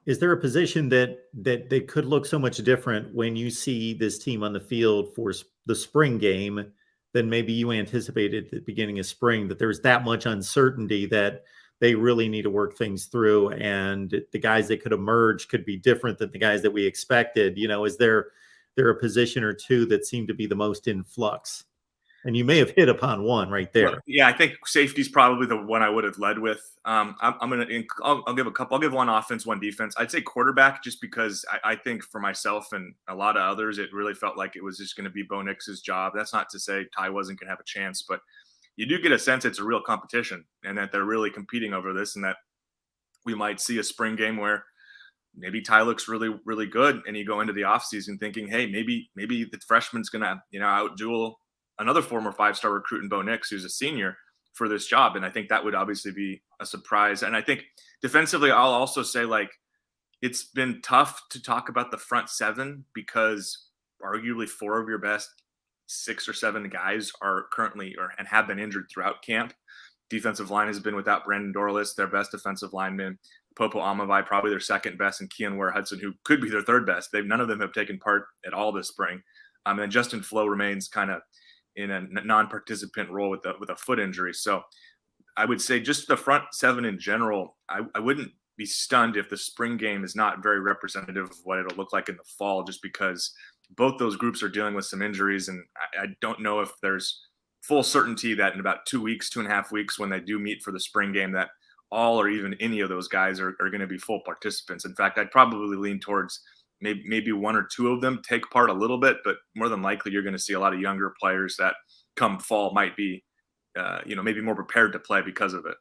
Is there a position that could look so much different when you see this team on the field for the spring game than maybe you anticipated at the beginning of spring? That there's that much uncertainty that they really need to work things through, and the guys that could emerge could be different than the guys that we expected. Is there a position or two that seem to be the most in flux? And you may have hit upon one right Well, there. yeah, I think safety's probably the one I would have led with. I'm gonna. I'll give a couple. I'll give one offense, one defense. I'd say quarterback, just because I think for myself and a lot of others, it really felt like it was just going to be Bo Nix's job. That's not to say Ty wasn't going to have a chance, but you do get a sense it's a real competition and that they're really competing over this, and that we might see a spring game where maybe Ty looks really, really good, and you go into the offseason thinking, hey, maybe the freshman's gonna outduel another former five-star recruit in Bo Nix, who's a senior, for this job. And I think that would obviously be a surprise. And I think defensively, I'll also say, like, it's been tough to talk about the front seven because arguably four of your best 6 or 7 guys are currently and have been injured throughout camp. Defensive line has been without Brandon Dorlus, their best defensive lineman. Popo Amavai, probably their second best, and Keon Ware Hudson, who could be their third best. None of them have taken part at all this spring. And Justin Flo remains kind of in a non-participant role with a foot injury. So I would say just the front seven in general, I wouldn't be stunned if the spring game is not very representative of what it'll look like in the fall, just because both those groups are dealing with some injuries. And I don't know if there's full certainty that in about 2 weeks, 2.5 weeks, when they do meet for the spring game, that all or even any of those guys are going to be full participants. In fact, I'd probably lean towards maybe one or two of them take part a little bit, but more than likely you're going to see a lot of younger players that come fall might be, maybe more prepared to play because of it.